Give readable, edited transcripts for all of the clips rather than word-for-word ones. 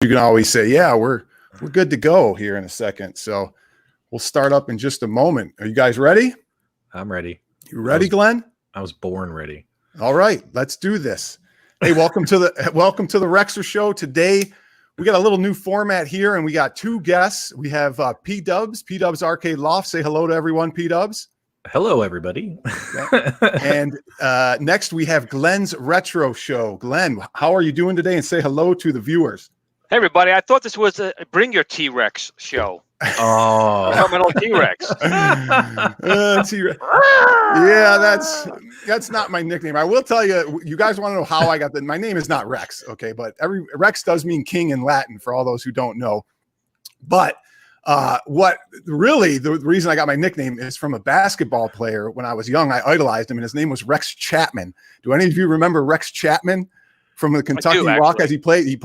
You can always say, yeah, we're good to go here in a second. So we'll start up in just a moment. Are you guys ready? I'm ready. You ready, Glenn? I was born ready. All right, let's do this. Hey, welcome to the Rexer Show. Today we got a little new format here, and we got two guests. We have Pdubs Arcade Loft. Say hello to everyone, Pdubs. Hello, everybody. And next we have Glen's Retro Show. Glen, how are you doing today? And say hello to the viewers. Hey, everybody. I thought this was a Bring Your T-Rex show. Oh. Terminal T-Rex. T-Rex. Yeah, that's not my nickname. I will tell you, you guys want to know how I got that. My name is not Rex, okay? But Rex does mean king in Latin for all those who don't know. But what really the reason I got my nickname is from a basketball player. When I was young, I idolized him, and his name was Rex Chapman. Do any of you remember Rex Chapman from the Kentucky Wildcats? He played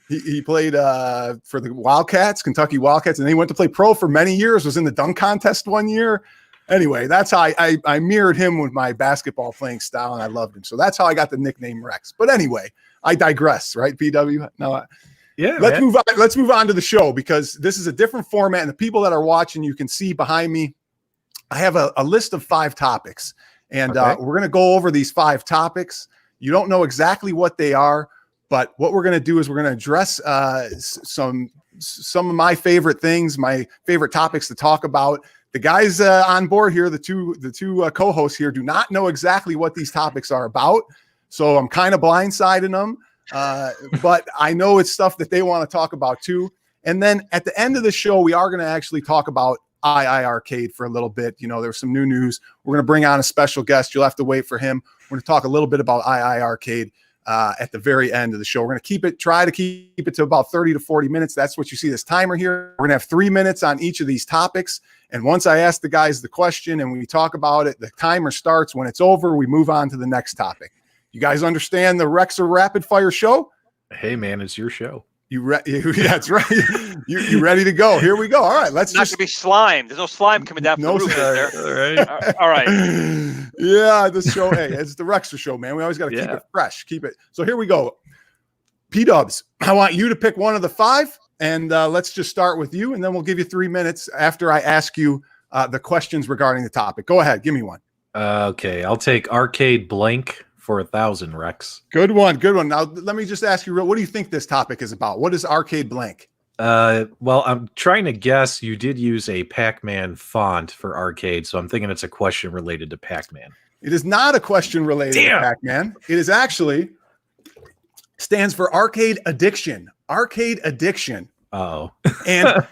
for the Wildcats, Kentucky Wildcats, and then he went to play pro for many years, was in the dunk contest one year. Anyway, that's how I mirrored him with my basketball playing style, and I loved him. So that's how I got the nickname Rex. But anyway, I digress, right, PW? No, yeah. Let's move on. Let's move on to the show, because this is a different format, and the people that are watching, you can see behind me, I have a list of 5 topics, and we're going to go over these 5 topics. You don't know exactly what they are, but what we're going to do is we're going to address some of my favorite things, my favorite topics to talk about. The guys on board here, the two co-hosts here, do not know exactly what these topics are about, so I'm kind of blindsiding them. But I know it's stuff that they want to talk about too. And then at the end of the show, we are going to actually talk about iIcade for a little bit. You know, there's some new news. We're going to bring on a special guest. You'll have to wait for him. We're going to talk a little bit about iIcade at the very end of the show. We're going to try to keep it to about 30 to 40 minutes. That's what you see this timer here. We're going to have 3 minutes on each of these topics. And once I ask the guys the question and we talk about it, the timer starts. When it's over, we move on to the next topic. You guys understand the Rexer Rapid Fire Show? Hey, man, it's your show. Yeah, that's right. You ready to go? Here we go. All right, let's not just to be slime. There's no slime coming down from the roof, is there? All right. Yeah, this show. Hey, it's the Rexer Show, man. We always got to keep it fresh. Keep it. So here we go. Pdubs, I want you to pick one of the 5, and let's just start with you, and then we'll give you 3 minutes after I ask you the questions regarding the topic. Go ahead, give me one. Okay, I'll take Arcade Blank for 1,000, Rex. Good one. Now, let me just ask you, what do you think this topic is about? What is Arcade Blank? Well, I'm trying to guess. You did use a Pac-Man font for arcade, so I'm thinking it's a question related to Pac-Man. It is not a question related to Pac-Man. It is actually stands for arcade addiction. Arcade addiction. Oh, and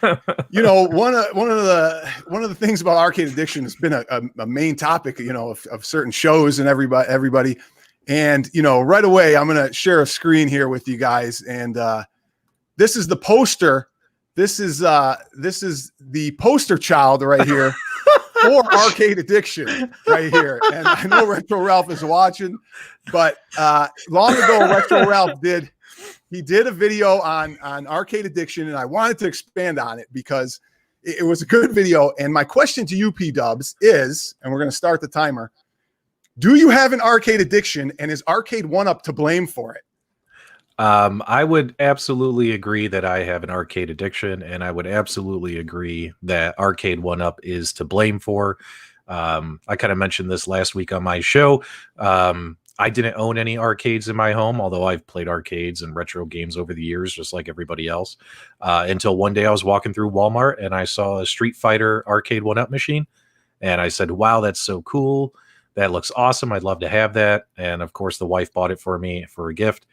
you know, one of the things about arcade addiction has been a main topic, you know, of certain shows and everybody. And you know, right away, I'm going to share a screen here with you guys, and this is the poster. This is the poster child right here for arcade addiction right here. And I know Retro Ralph is watching, but long ago, Retro Ralph did a video on arcade addiction, and I wanted to expand on it because it was a good video. And my question to you, Pdubs, is, and we're going to start the timer, do you have an arcade addiction, and is Arcade 1-Up to blame for it? I would absolutely agree that I have an arcade addiction, and I would absolutely agree that Arcade 1-Up is to blame for. I kind of mentioned this last week on my show. I didn't own any arcades in my home, although I've played arcades and retro games over the years, just like everybody else, until one day I was walking through Walmart and I saw a Street Fighter Arcade 1-Up machine. And I said, wow, that's so cool. That looks awesome. I'd love to have that. And of course, the wife bought it for me for a gift.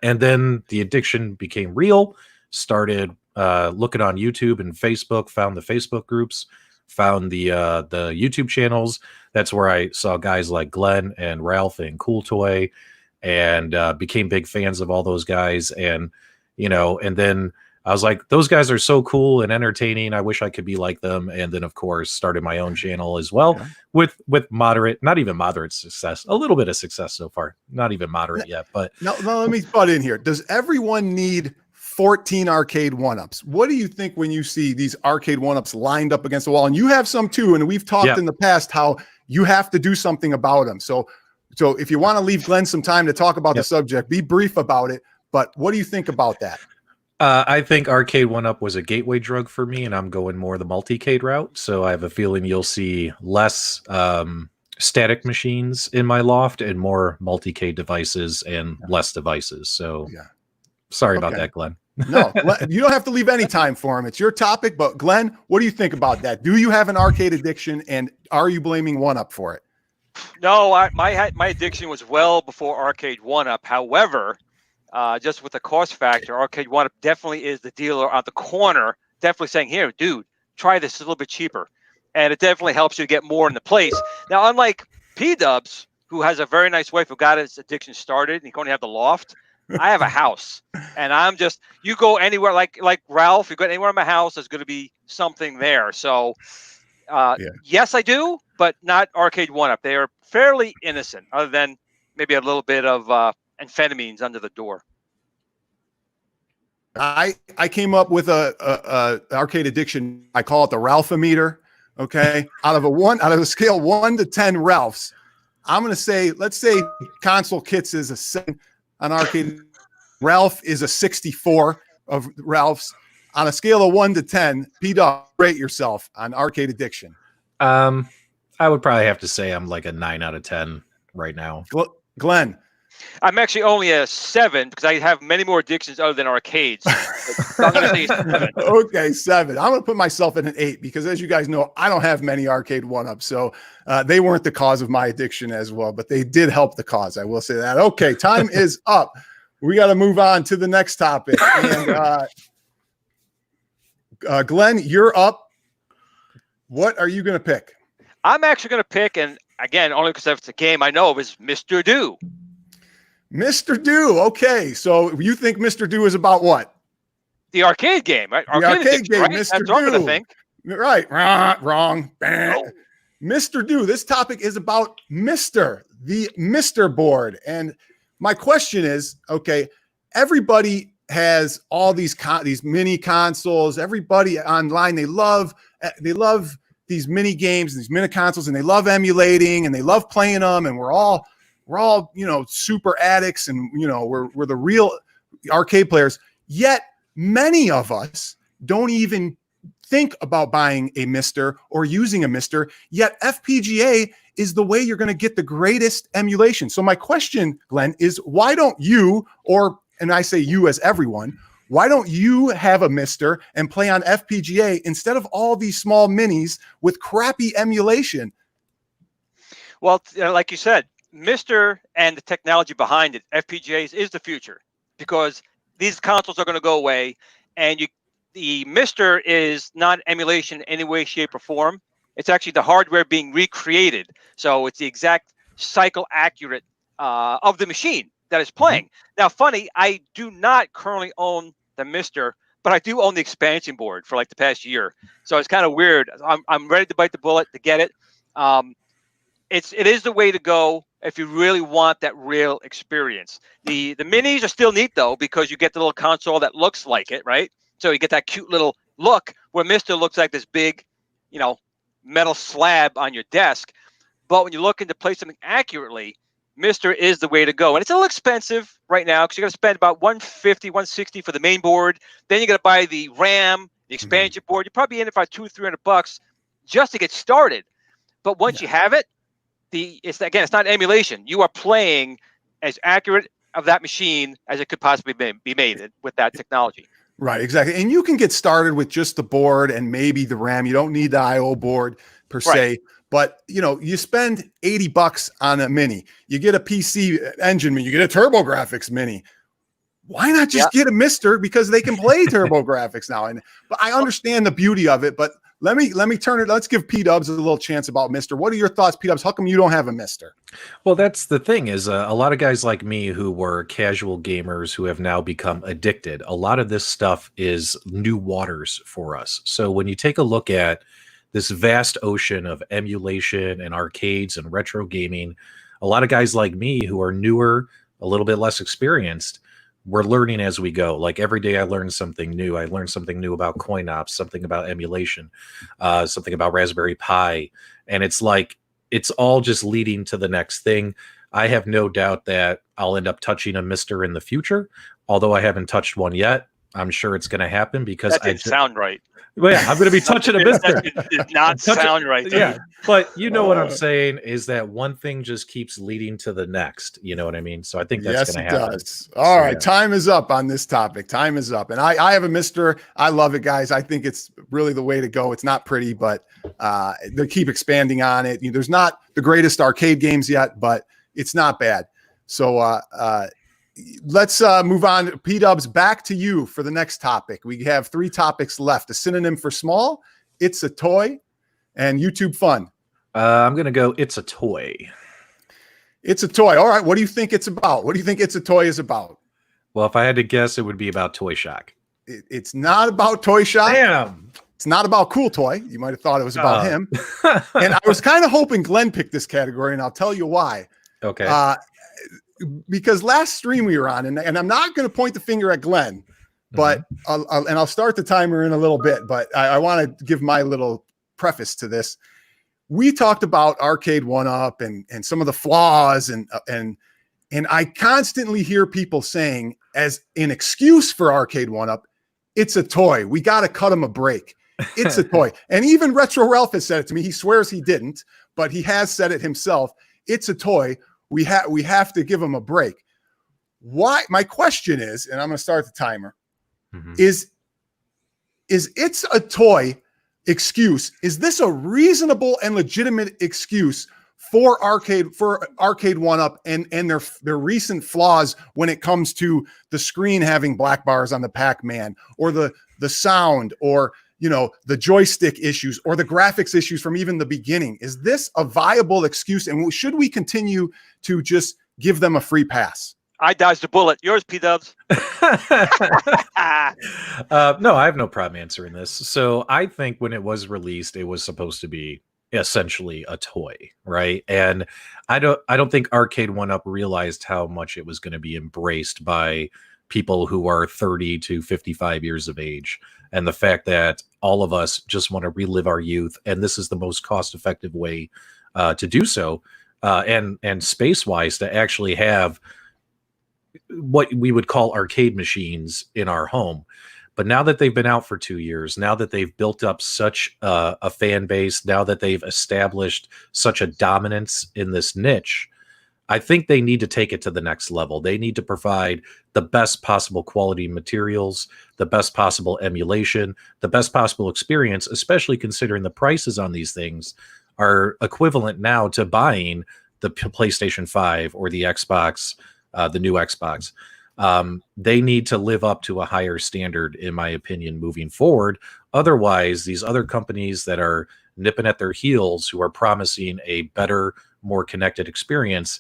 And then the addiction became real, started looking on YouTube and Facebook, found the Facebook groups, found the YouTube channels. That's where I saw guys like Glen and Ralph and Cool Toy, and became big fans of all those guys. And, you know, and then I was like, those guys are so cool and entertaining. I wish I could be like them. And then, of course, started my own channel as well, with moderate, not even moderate success, a little bit of success so far. Not even moderate yet, but no, let me butt in here. Does everyone need 14 arcade 1-Ups? What do you think when you see these arcade 1-Ups lined up against the wall? And you have some too, and we've talked in the past how you have to do something about them. So if you want to leave Glen some time to talk about the subject, be brief about it. But what do you think about that? I think Arcade 1-Up was a gateway drug for me, and I'm going more the multicade route. So I have a feeling you'll see less static machines in my loft and more multicade devices and less devices. So sorry about that, Glenn. No, you don't have to leave any time for him. It's your topic. But Glenn, what do you think about that? Do you have an arcade addiction, and are you blaming 1-Up for it? No, my addiction was well before Arcade 1-Up. However, just with the cost factor, Arcade 1-Up definitely is the dealer on the corner, definitely saying, here, dude, try this. It's a little bit cheaper. And it definitely helps you get more in the place. Now, unlike Pdubs, who has a very nice wife who got his addiction started, and he can only have the loft, I have a house. And I'm just, you go anywhere, like Ralph, you go anywhere in my house, there's going to be something there. So, yes, I do, but not Arcade 1-Up. They are fairly innocent, other than maybe a little bit of amphetamines under the door. I came up with a arcade addiction. I call it the Ralphometer. Okay, out of a scale 1 to 10 Ralphs, I'm going to say, let's say console kits is a 7 on arcade. Ralph is a 64 of Ralphs. On a scale of 1 to 10, Pdubs, rate yourself on arcade addiction. I would probably have to say I'm like a 9 out of 10 right now. Glenn. I'm actually only a 7 because I have many more addictions other than arcades. So I'm going to say 7. Okay, 7. I'm going to put myself in an 8 because, as you guys know, I don't have many Arcade 1-Ups. So they weren't the cause of my addiction as well, but they did help the cause. I will say that. Okay, time is up. We got to move on to the next topic. And Glenn, you're up. What are you going to pick? I'm actually going to pick, and again, only because it's a game I know of, is Mr. Do. Mr. Do. Okay, so you think Mr. Do is about what? The arcade game, right? The arcade game, right? Mr. That's Do. what I'm going to think. Right. Wrong. No. Mr. Do. This topic is about Mr. The Mr. board. And my question is, okay, everybody has all these mini consoles. Everybody online, they love these mini games, these mini consoles, and they love emulating and they love playing them. And we're all, super addicts, and we're the real arcade players. Yet many of us don't even think about buying a Mister or using a Mister. Yet FPGA is the way you're going to get the greatest emulation. So my question, Glenn, is why don't you, and I say you as everyone, why don't you have a Mister and play on FPGA instead of all these small minis with crappy emulation? Well, like you said, Mister and the technology behind it, FPGAs, is the future, because these consoles are going to go away, and the Mister is not emulation in any way, shape, or form. It's actually the hardware being recreated. So it's the exact cycle accurate of the machine that is playing. Now, funny, I do not currently own the Mister, but I do own the expansion board for like the past year. So it's kind of weird. I'm ready to bite the bullet to get it. It is the way to go if you really want that real experience. The minis are still neat though, because you get the little console that looks like it, right? So you get that cute little look where Mister looks like this big, metal slab on your desk. But when you're looking to play something accurately, Mister is the way to go. And it's a little expensive right now because you're going to spend about $150, $160 for the main board. Then you're going to buy the RAM, the expansion board. You're probably in it for $200-$300 just to get started. But once you have it, it's not emulation. You are playing as accurate of that machine as it could possibly be made with that technology. Right, exactly. And you can get started with just the board and maybe the RAM. You don't need the IO board per se. But, you spend $80 on a mini. You get a PC engine mini. You get a TurboGrafx mini. Why not just get a Mister? Because they can play TurboGrafx now. But I understand the beauty of it. But let me turn it. Let's give Pdubs a little chance about Mister. What are your thoughts, Pdubs? How come you don't have a Mister? Well, that's the thing is a lot of guys like me who were casual gamers who have now become addicted. A lot of this stuff is new waters for us. So when you take a look at this vast ocean of emulation and arcades and retro gaming, a lot of guys like me who are newer, a little bit less experienced, we're learning as we go. Like every day I learn something new. I learned something new about coin ops, something about emulation, something about Raspberry Pi. And it's like, it's all just leading to the next thing. I have no doubt that I'll end up touching a Mister in the future, although I haven't touched one yet. I'm sure it's going to happen because That didn't sound right. Well, yeah, I'm going to be touching a mister. That did not sound right. Yeah, but you know what I'm saying is that one thing just keeps leading to the next. You know what I mean? So I think that's going to happen. Does. All right, time is up on this topic. Time is up, and I have a mister. I love it, guys. I think it's really the way to go. It's not pretty, but they keep expanding on it. There's not the greatest arcade games yet, but it's not bad. So let's move on. Pdubs, back to you for the next topic. We have 3 topics left. A synonym for small, it's a toy, and YouTube fun. I'm going to go, it's a toy. It's a toy. All right. What do you think it's about? What do you think It's a Toy is about? Well, if I had to guess, it would be about Toy Shock. It's not about Toy Shock. Damn. It's not about Cool Toy. You might have thought it was about him. And I was kind of hoping Glen picked this category, and I'll tell you why. Okay. Because last stream we were on, and I'm not going to point the finger at Glen, but I'll start the timer in a little bit, but I want to give my little preface to this. We talked about Arcade 1-Up and some of the flaws, and I constantly hear people saying as an excuse for Arcade 1-Up, it's a toy. We got to cut him a break. It's a toy. And even Retro Ralph has said it to me. He swears he didn't, but he has said it himself. It's a toy. We have to give him a break. Why? My question is, and I'm going to start the timer, is it's a toy excuse. Is this a reasonable and legitimate excuse for Arcade 1-Up and their recent flaws when it comes to the screen having black bars on the Pac-Man, or the sound, or the joystick issues, or the graphics issues from even the beginning? Is this a viable excuse, and should we continue to just give them a free pass? I dodged a bullet. Yours, Pdubs. No, I have no problem answering this. So I think when it was released, it was supposed to be essentially a toy, right? And I don't think Arcade 1-Up realized how much it was going to be embraced by people who are 30 to 55 years of age, and the fact that all of us just want to relive our youth, and this is the most cost-effective way to do so, and space-wise to actually have what we would call arcade machines in our home. But now that they've been out for 2 years, now that they've built up such a fan base, now that they've established such a dominance in this niche, I think they need to take it to the next level. They need to provide the best possible quality materials, the best possible emulation, the best possible experience, especially considering the prices on these things are equivalent now to buying the PlayStation 5 or the Xbox, the new Xbox. They need to live up to a higher standard, in my opinion, moving forward. Otherwise, these other companies that are nipping at their heels, who are promising a better, more connected experience,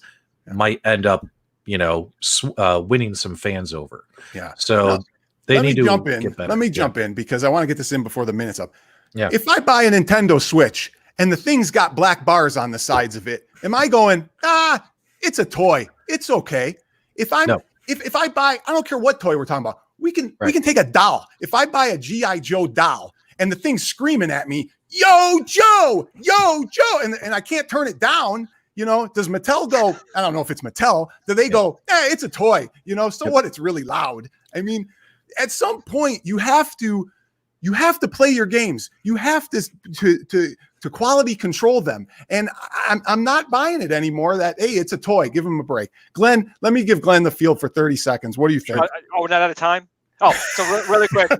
might end up, winning some fans over. Yeah. So they need to jump in. get better. Let me jump in because I want to get this in before the minute's up. Yeah. If I buy a Nintendo Switch and the thing's got black bars on the sides of it, am I going, it's a toy, it's okay? If I buy, I don't care what toy we're talking about. We can take a doll. If I buy a G.I. Joe doll and the thing's screaming at me, yo, Joe, and I can't turn it down, does Mattel go, I don't know if it's Mattel, do they go, it's a toy, so what? It's really loud. I mean, at some point you have to play your games. You have to quality control them. And I'm not buying it anymore that, hey, it's a toy. Give them a break. Glen, let me give Glen the field for 30 seconds. What do you think? We're not out of time? Oh, so really quick.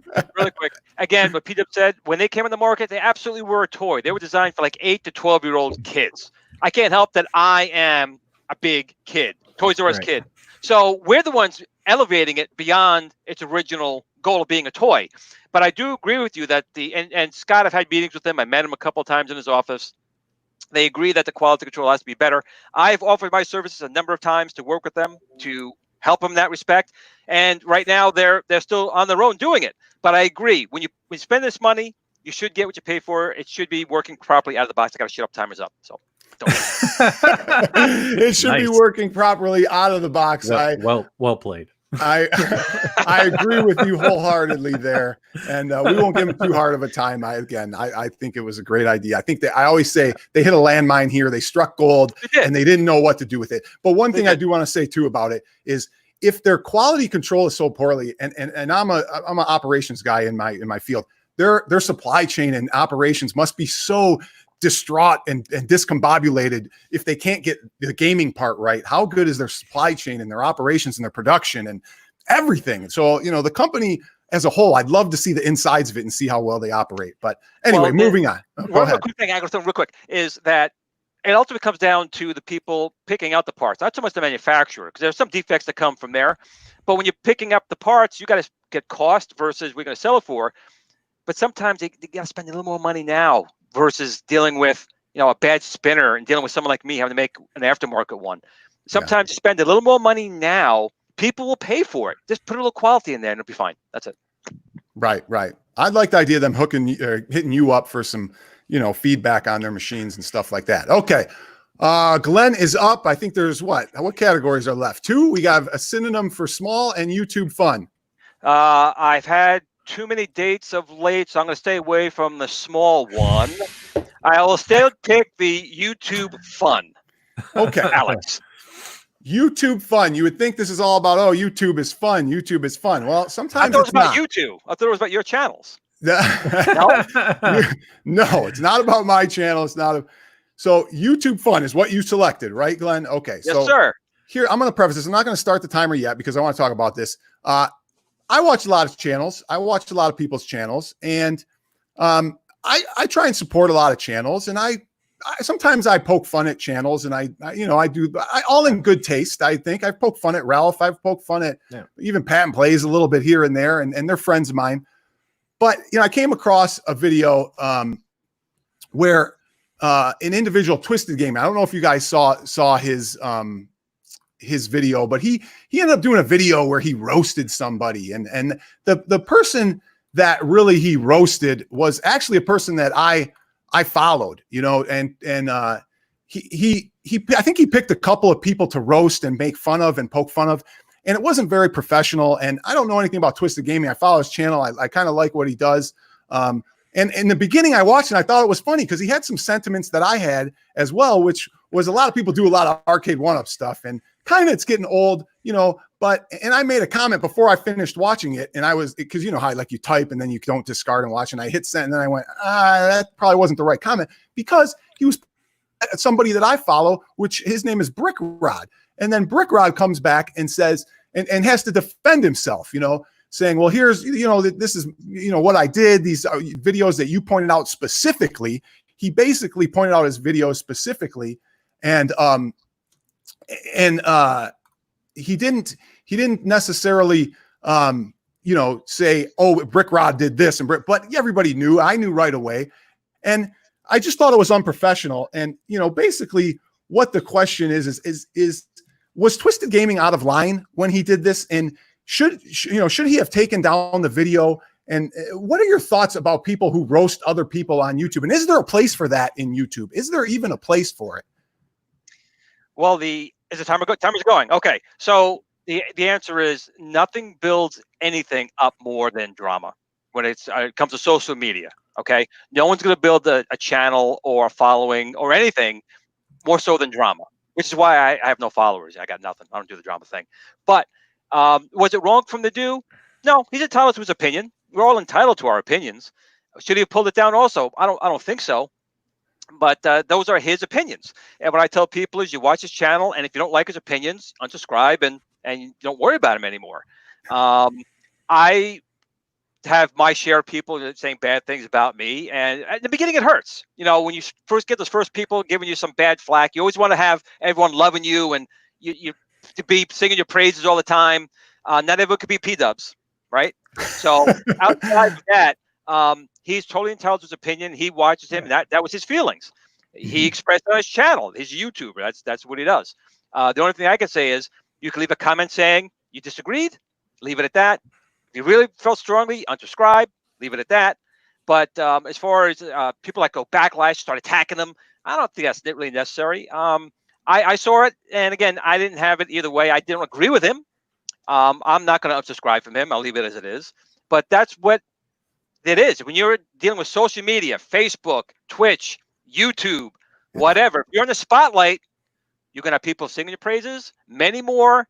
Again, what Pdubs said, when they came on the market, they absolutely were a toy. They were designed for like 8 to 12-year-old kids. I can't help that I am a big kid, Toys R Us kid. So we're the ones elevating it beyond its original goal of being a toy. But I do agree with you that and Scott, I've had meetings with him. I met him a couple of times in his office. They agree that the quality control has to be better. I've offered my services a number of times to work with them to help them in that respect. And right now they're still on their own doing it. But I agree. When you spend this money, you should get what you pay for. It should be working properly out of the box. I got to shut up. Timer's up. So it should be working properly out of the box. Well played. I agree with you wholeheartedly there, and we won't give them too hard of a time. I think it was a great idea. I think that I always say they hit a landmine here. They struck gold, and they didn't know what to do with it. But one thing I do want to say too about it is if their quality control is so poorly, and I'm an operations guy in my field, their supply chain and operations must be so distraught and discombobulated if they can't get the gaming part right. How good is their supply chain and their operations and their production and everything? So, the company as a whole, I'd love to see the insides of it and see how well they operate. But anyway, moving on. Go ahead. Quick thing I got to real quick is that it ultimately comes down to the people picking out the parts, not so much the manufacturer, because there's some defects that come from there. But when you're picking up the parts, you got to get cost versus we're going to sell it for. But sometimes you got to spend a little more money now versus dealing with, a bad spinner and dealing with someone like me having to make an aftermarket one. Sometimes you spend a little more money now, people will pay for it. Just put a little quality in there and it'll be fine. That's it. Right. I'd like the idea of them hitting you up for some, feedback on their machines and stuff like that. Okay. Glen is up. I think there's what categories are left? 2. We got a synonym for small and YouTube fun. I've had too many dates of late, so I'm going to stay away from the small one. I will still pick the YouTube fun. Okay, Alex. YouTube fun. You would think this is all about, YouTube is fun. YouTube is fun. Well, sometimes I thought it was about not. YouTube. I thought it was about your channels. No, it's not about my channel. It's not. So YouTube fun is what you selected, right, Glenn? Okay. Yes, sir. Here, I'm going to preface this. I'm not going to start the timer yet because I want to talk about this. I watch a lot of channels. I watch a lot of people's channels, and I try and support a lot of channels, and I sometimes I poke fun at channels, and I do all in good taste. I think I've poked fun at Ralph. I've poked fun at even Pat and Plays a little bit here and there, and they're friends of mine. But I came across a video where an individual Twisted Game. I don't know if you guys saw his video, but he ended up doing a video where he roasted somebody, and the person that really he roasted was actually a person that I followed, and he I think he picked a couple of people to roast and make fun of and poke fun of, and it wasn't very professional. And I don't know anything about Twisted Gaming. I follow his channel. I kind of like what he does. And in the beginning I watched and I thought it was funny because he had some sentiments that I had as well, which was a lot of people do a lot of arcade one-up stuff, and kind of it's getting old, and I made a comment before I finished watching it, and I was, because how you type and then you don't discard and watch, and I hit send, and then I went, that probably wasn't the right comment, because he was somebody that I follow, which his name is Brick Rod. And then Brick Rod comes back and says, and has to defend himself, saying, well, here's, this is, what I did, these videos that you pointed out specifically. He basically pointed out his videos specifically, and he didn't necessarily, say, oh, Brick Rod did this, but everybody knew. I knew right away, and I just thought it was unprofessional. And basically, what the question is was Twisted Gaming out of line when he did this? And should he have taken down the video? And what are your thoughts about people who roast other people on YouTube? And is there a place for that in YouTube? Is there even a place for it? Well, is the timer timer's going? Okay, so the answer is nothing builds anything up more than drama when it comes to social media. Okay, no one's going to build a channel or a following or anything more so than drama, which is why I have no followers. I got nothing. I don't do the drama thing. But was it wrong for him to do? No, he's entitled to his opinion. We're all entitled to our opinions. Should he have pulled it down? Also, I don't think so. But those are his opinions. And what I tell people is, you watch his channel, and if you don't like his opinions, unsubscribe and you don't worry about him anymore. I have my share of people saying bad things about me, and at the beginning it hurts. When you first get those first people giving you some bad flack, you always want to have everyone loving you and you to be singing your praises all the time. Not everyone could be Pdubs, right? So outside of that, he's totally entitled to his opinion. He watches him, and that was his feelings. He expressed it on his channel. He's a YouTuber. That's what he does. The only thing I can say is, you can leave a comment saying you disagreed. Leave it at that. If you really felt strongly, unsubscribe. Leave it at that. But as far as people that go backlash, start attacking them, I don't think that's really necessary. I saw it, and again, I didn't have it either way. I didn't agree with him. I'm not going to unsubscribe from him. I'll leave it as it is. But that's what it is. When you're dealing with social media, Facebook, Twitch, YouTube, whatever, if you're in the spotlight, you're going to have people singing your praises. Many more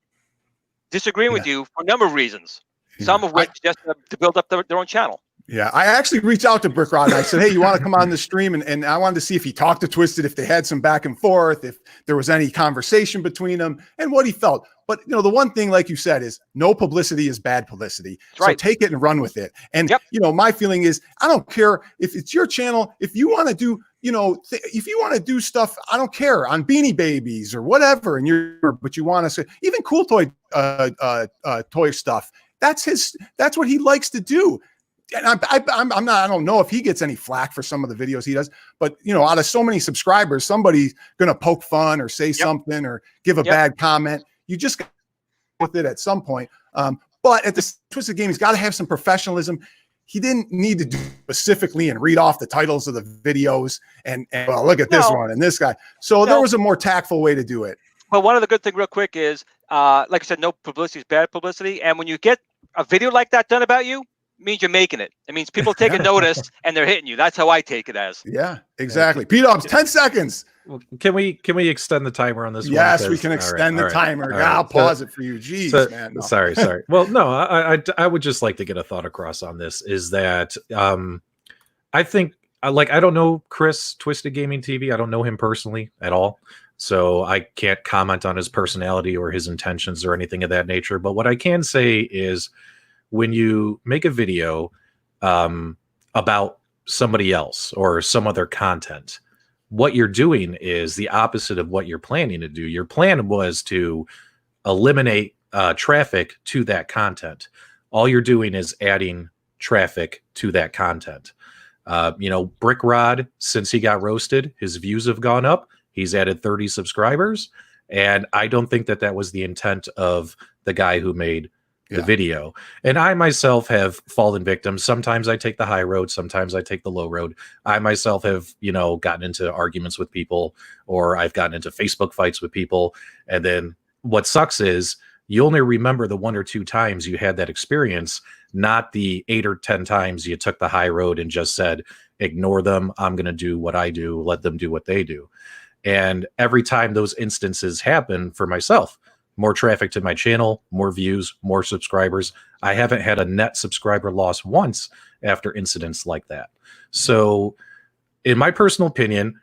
disagreeing with you for a number of reasons. Some of which just to build up their own channel. Yeah, I actually reached out to Brick Rod and I said, hey, you want to come on the stream? And I wanted to see if he talked to Twisted, if they had some back and forth, if there was any conversation between them and what he felt. But, you know, the one thing, like you said, is no publicity is bad publicity. So take it and run with it. And, you know, my feeling is I don't care if it's your channel. If you want to do, you know, if you want to do stuff, I don't care, on Beanie Babies or whatever. And but you want to say even cool toy stuff. That's what he likes to do. And I'm not, I don't know if he gets any flack for some of the videos he does, but you know, out of so many subscribers, somebody's going to poke fun or say something or give a bad comment. You just got with it at some point. But at the Twisted Game, he's got to have some professionalism. He didn't need to do specifically and read off the titles of the videos and well, look at this one and this guy. So there was a more tactful way to do it. Well, one of the good things real quick is, like I said, no publicity is bad publicity. And when you get a video like that done about you, means you're making it. It means people take a notice and they're hitting you. That's how I take it as. Yeah, exactly. Pdubs, 10 seconds. Well, can we extend the timer on this one? Yes, we can extend the timer. I'll pause it for you. Jeez, man. No. Sorry. Well, no, I would just like to get a thought across on this is that I think I don't know Chris Twisted Gaming TV. I don't know him personally at all. So I can't comment on his personality or his intentions or anything of that nature. But what I can say is when you make a video about somebody else or some other content, what you're doing is the opposite of what you're planning to do. Your plan was to eliminate traffic to that content. All you're doing is adding traffic to that content. You know, Brick Rod, since he got roasted, his views have gone up. He's added 30 subscribers. And I don't think that that was the intent of the guy who made the video. And I myself have fallen victim. Sometimes I take the high road. Sometimes I take the low road. I myself have, you know, gotten into arguments with people, or I've gotten into Facebook fights with people. And then what sucks is you only remember the 1 or 2 times you had that experience, not the 8 or 10 times you took the high road and just said, ignore them. I'm going to do what I do. Let them do what they do. And every time those instances happen for myself, more traffic to my channel, more views, more subscribers. I haven't had a net subscriber loss once after incidents like that. So in my personal opinion,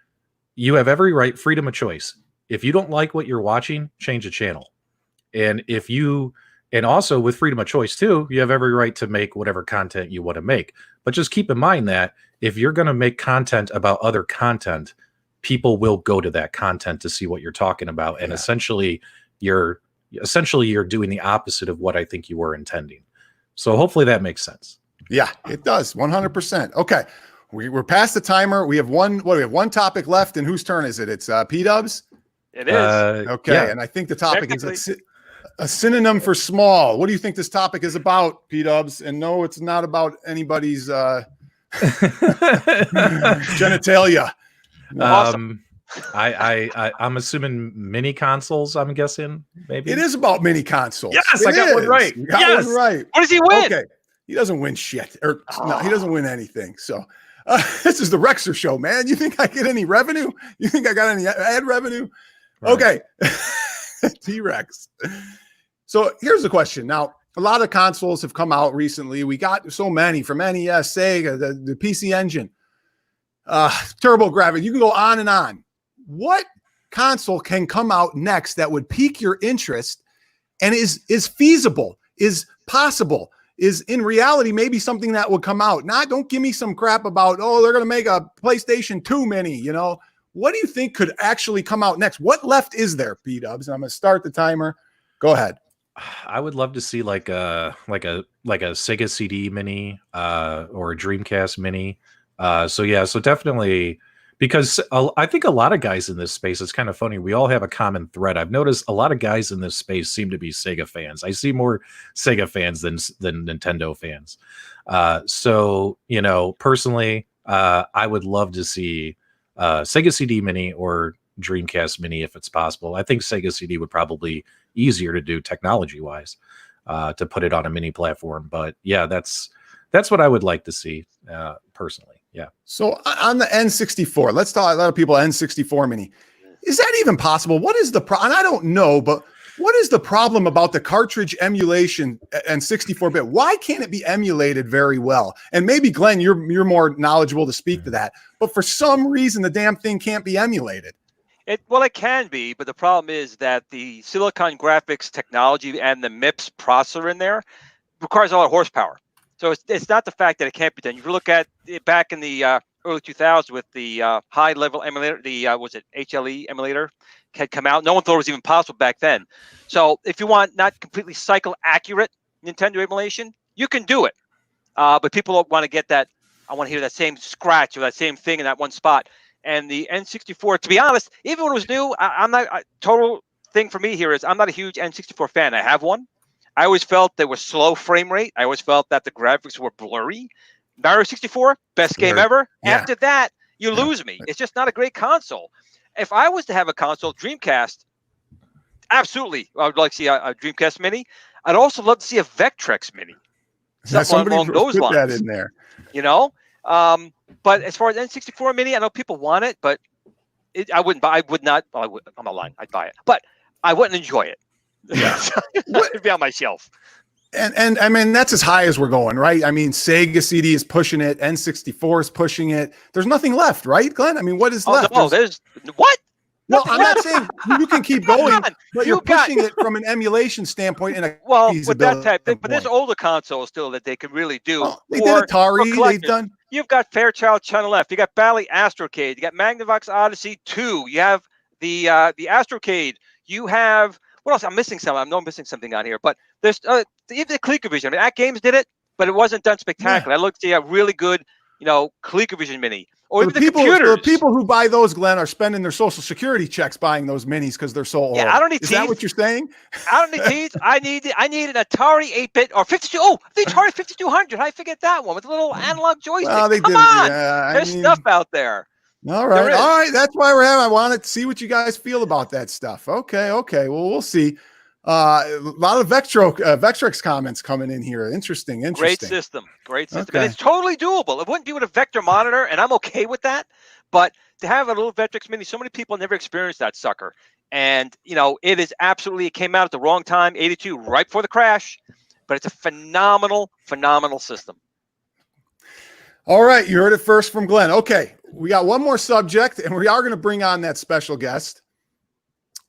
you have every right, freedom of choice. If you don't like what you're watching, change the channel. And also with freedom of choice too, you have every right to make whatever content you want to make. But just keep in mind that if you're going to make content about other content, people will go to that content to see what you're talking about. And essentially you're doing the opposite of what I think you were intending. So hopefully that makes sense. Yeah, it does. 100%. Okay. We're past the timer. We have one topic left, and whose turn is it? It's Pdubs. It is. Okay. Yeah. And I think the topic is a synonym for small. What do you think this topic is about, Pdubs? And no, it's not about anybody's genitalia. Awesome. I'm assuming mini consoles. I'm guessing maybe it is about mini consoles. Yes, I got one right. Got one right. What does he win? Okay, he doesn't win shit, or no, he doesn't win anything. So this is the Rexer show, man. You think I get any revenue? You think I got any ad revenue? Right. Okay, T-Rex. So here's the question. Now, a lot of consoles have come out recently. We got so many from NES, Sega, the PC Engine, TurboGrafx. You can go on and on. What console can come out next that would pique your interest and is feasible, is possible, is in reality maybe something that would come out? Don't give me some crap about, oh, they're going to make a PlayStation 2 mini, you know. What do you think could actually come out next? What left is there, Pdubs? And I'm going to start the timer. Go ahead. I would love to see like a Sega CD mini or a Dreamcast mini. So definitely, because I think a lot of guys in this space, it's kind of funny. We all have a common thread. I've noticed a lot of guys in this space seem to be Sega fans. I see more Sega fans than Nintendo fans. So, you know, personally, I would love to see Sega CD mini or Dreamcast mini if it's possible. I think Sega CD would probably easier to do technology wise to put it on a mini platform. But yeah, that's what I would like to see personally. Yeah. So on the N64, let's talk a lot of people N64 mini. Is that even possible? What is the and I don't know, but What is the problem about the cartridge emulation and 64-bit? Why can't it be emulated very well? And maybe Glenn, you're more knowledgeable to speak to that. But for some reason, the damn thing can't be emulated. Well, it can be, but the problem is that the silicon graphics technology and the MIPS processor in there requires a lot of horsepower. So it's not the fact that it can't be done. You look at it back in the early 2000s with the high-level emulator, the was it HLE emulator had come out. No one thought it was even possible back then. So if you want not completely cycle accurate Nintendo emulation, you can do it. But people don't want to get that. I want to hear that same scratch or that same thing in that one spot. And the N64, to be honest, even when it was new, I'm not total thing for me here is I'm not a huge N64 fan. I have one. I always felt there was slow frame rate. I always felt that the graphics were blurry. Mario 64, best game ever. Yeah. After that, you lose me. It's just not a great console. If I was to have a console, Dreamcast, absolutely, I would like to see a Dreamcast Mini. I'd also love to see a Vectrex Mini. Something along those lines. That in there. You know? But as far as N64 Mini, I know people want it, but I wouldn't buy. I would not. Well, I'm not lying. I'd buy it, but I wouldn't enjoy it. Yeah, it'd be on my shelf. And I mean that's as high as we're going, right? I mean Sega CD is pushing it, N64 is pushing it. There's nothing left, right, Glenn? I mean, what is left? No, there's what? No, I'm not saying you can keep going, but you're pushing it from an emulation standpoint and a with that type thing. But there's older consoles still that they can really do. Oh, they did Atari. They've done. You've got Fairchild Channel F. You got Bally Astrocade. You got Magnavox Odyssey 2. You have the Astrocade. You have what else? I'm missing something. I know I'm missing something on here. But there's even the ColecoVision. I mean, At Games did it, but it wasn't done spectacular. I looked at a really good, ColecoVision Mini. Or even the computers. The people who buy those, Glenn, are spending their Social Security checks buying those minis because they're so old. Yeah, I don't need Is teeth. that what you're saying? I don't need teeth. I need an Atari 8-bit or 52. Oh, the Atari 5200. I forget that one with a little analog joystick. Well, Come on. There's stuff out there. All right. That's why we're having. I wanted to see what you guys feel about that stuff. Okay. Well, we'll see. A lot of Vectrex comments coming in here. Interesting. Great system. Okay. And it's totally doable. It wouldn't be with a vector monitor, and I'm okay with that. But to have a little Vectrex Mini, so many people never experienced that sucker. And, it is absolutely, it came out at the wrong time, 82, right before the crash. But it's a phenomenal system. All right. You heard it first from Glenn. Okay. We got one more subject, and we are going to bring on that special guest.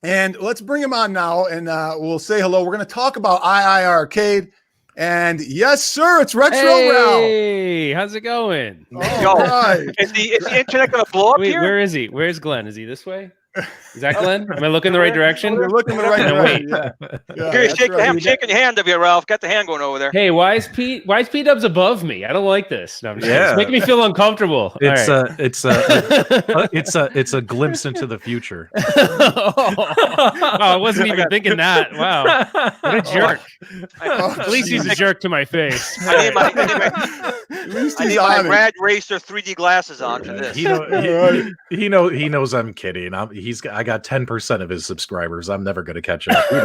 And let's bring him on now, and we'll say hello. We're going to talk about iIcade. And yes, sir, it's Retro Ralph. Hey, how's it going? All right. Is the internet going to blow up here? Where is he? Where's Glenn? Is he this way? Is that Glenn? Am I looking the right direction? You're looking the right direction. I'm shaking your hand up here, Ralph. Got the hand going over there. Hey, why is Pdubs above me? I don't like this. No, it's making me feel uncomfortable. It's a glimpse into the future. I wasn't even thinking that. Wow, what a jerk! At least he's a jerk to my face. I need my Rad Racer 3D glasses on for this. He knows I'm kidding. I got 10% of his subscribers. I'm never going to catch up. He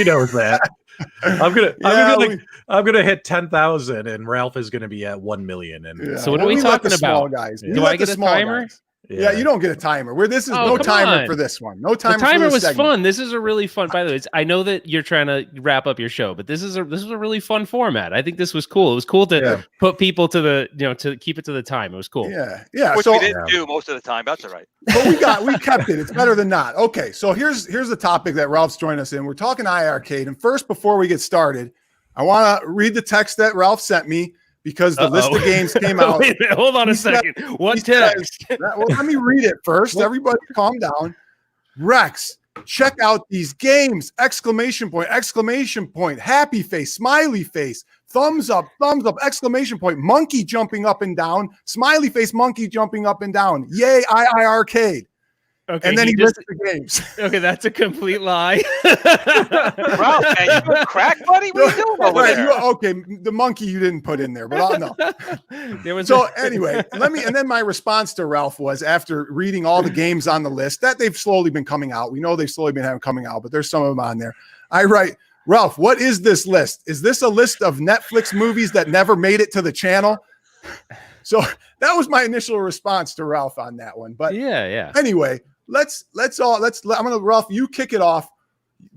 knows that. I'm gonna hit 10,000, and Ralph is going to be at 1 million. And so what are we talking about? Guys. Do I get a timer? Yeah, you don't get a timer. This is no timer for this one. No timer. The timer was segment. Fun. This is a really fun. By the way, I know that you're trying to wrap up your show, but this is a really fun format. I think this was cool. It was cool to put people to the to keep it to the time. It was cool. Yeah. Which we didn't do most of the time. That's all right. But we kept it. It's better than not. Okay, so here's the topic that Ralph's joined us in. We're talking iIcade, and first, before we get started, I want to read the text that Ralph sent me. Because the list of games came out. Wait a minute, hold on a second. What text? Well, let me read it first. Everybody calm down. Rex, check out these games. Exclamation point, happy face, smiley face, thumbs up, exclamation point, monkey jumping up and down, smiley face, monkey jumping up and down. Yay, iIcade. Okay, and then he lists the games. Okay, that's a complete lie. Ralph, man, you doing crack, buddy? What are you doing over there? Okay, the monkey you didn't put in there, but I'll know. Anyway, and then my response to Ralph was, after reading all the games on the list that they've slowly been coming out. We know they've slowly been having coming out, but there's some of them on there. I write, Ralph, what is this list? Is this a list of Netflix movies that never made it to the channel? So that was my initial response to Ralph on that one. But yeah. Anyway, I'm gonna Ralph, you kick it off.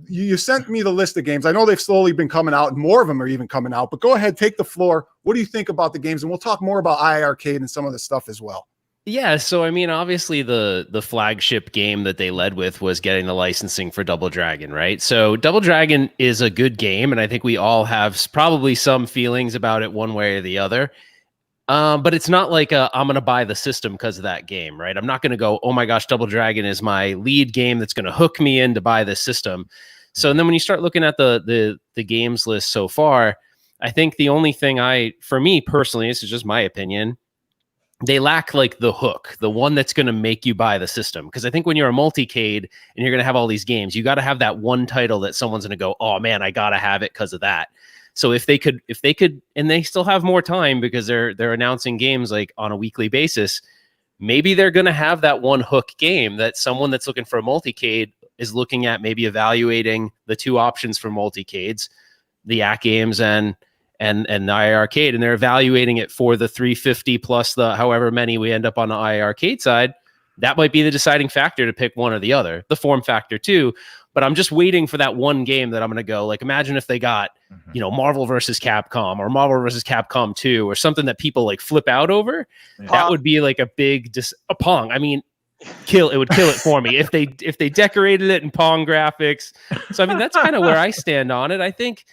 You sent me the list of games. I know they've slowly been coming out, and more of them are even coming out. But go ahead, take the floor. What do you think about the games? And we'll talk more about iArcade and some of the stuff as well. Yeah, so I mean, obviously the flagship game that they led with was getting the licensing for Double Dragon, right? So Double Dragon is a good game, and I think we all have probably some feelings about it one way or the other. But it's not like I'm going to buy the system because of that game, right? I'm not going to go, oh my gosh, Double Dragon is my lead game that's going to hook me in to buy this system. So and then when you start looking at the games list so far, I think the only thing for me personally, this is just my opinion, they lack like the hook, the one that's going to make you buy the system. Because I think when you're a multicade and you're going to have all these games, you got to have that one title that someone's going to go, oh man, I got to have it because of that. So if they could, and they still have more time because they're announcing games like on a weekly basis, maybe they're going to have that one hook game that someone that's looking for a multicade is looking at, maybe evaluating the two options for multicades, the Yak games and the iArcade, and they're evaluating it for the 350 plus the however many we end up on the iArcade side. That might be the deciding factor to pick one or the other, the form factor too. But I'm just waiting for that one game that I'm going to go, like, imagine if they got, Marvel versus Capcom or Marvel versus Capcom 2 or something that people like flip out over. Yeah. That would be like a big a Pong. I mean, it would kill it for me if they decorated it in Pong graphics. So I mean, that's kind of where I stand on it. I think,